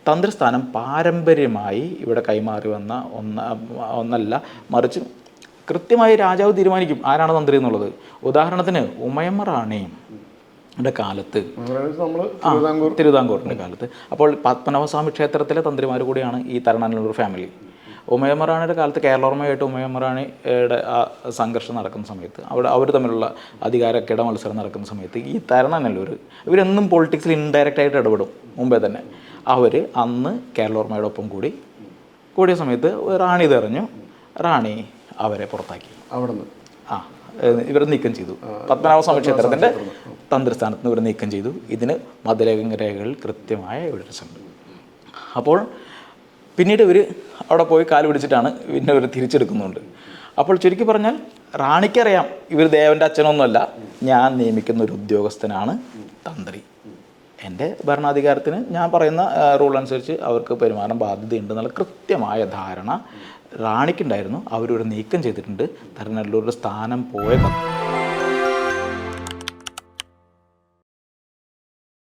തന്ത്രിസ്ഥാനം പാരമ്പര്യമായി ഇവിടെ കൈമാറി വന്ന ഒന്നല്ല, മറിച്ച് കൃത്യമായി രാജാവ് തീരുമാനിക്കും ആരാണ് തന്ത്രി എന്നുള്ളത്. ഉദാഹരണത്തിന് ഉമയമ്മ റാണിയുടെ കാലത്ത്, തിരുവിതാംകൂറിൻ്റെ കാലത്ത്, അപ്പോൾ പത്മനാഭസ്വാമി ക്ഷേത്രത്തിലെ തന്ത്രിമാർ കൂടിയാണ് ഈ തരണനല്ലൂർ ഫാമിലി. ഉമയമ്മ റാണിയുടെ കാലത്ത് കേരളോർമ്മയായിട്ട് ഉമയമ്മ റാണിയുടെ ആ സംഘർഷം നടക്കുന്ന സമയത്ത്, അവർ തമ്മിലുള്ള അധികാരക്കിട മത്സരം നടക്കുന്ന സമയത്ത് ഈ തരണനല്ലൂർ ഇവരെന്നും പൊളിറ്റിക്സിൽ ഇൻഡയറക്റ്റായിട്ട് ഇടപെടും. മുമ്പേ തന്നെ അവർ അന്ന് കേരളോർമ്മയുടെ ഒപ്പം കൂടിയ സമയത്ത് റാണി ഇതറിഞ്ഞു. റാണി അവരെ പുറത്താക്കി. അവിടുന്ന് ഇവർ നീക്കം ചെയ്തു. പത്മനാഭസ്വാമി ക്ഷേത്രത്തിൻ്റെ തന്ത്രിസ്ഥാനത്ത് നിന്ന് ഇവർ നീക്കം ചെയ്തു. ഇതിന് മതരേഖകളിൽ കൃത്യമായ എവിഡൻസ് ഉണ്ട്. അപ്പോൾ പിന്നീട് ഇവർ അവിടെ പോയി കാല് പിടിച്ചിട്ടാണ് പിന്നെ ഇവർ തിരിച്ചെടുക്കുന്നുണ്ട്. അപ്പോൾ ചുരുക്കി പറഞ്ഞാൽ റാണിക്കറിയാം ഇവർ ദേവൻ്റെ അച്ഛനൊന്നുമല്ല, ഞാൻ നിയമിക്കുന്ന ഒരു ഉദ്യോഗസ്ഥനാണ് തന്ത്രി. എൻ്റെ ഭരണാധികാരത്തിന് ഞാൻ പറയുന്ന റൂൾ അനുസരിച്ച് അവർക്ക് പെരുമാറാൻ ബാധ്യതയുണ്ടെന്നുള്ള കൃത്യമായ ധാരണ റാണിക്കുണ്ടായിരുന്നു. അവരൊരു നീക്കം ചെയ്തിട്ടുണ്ട്. തരണനല്ലൂരിൻ്റെ സ്ഥാനം പോയ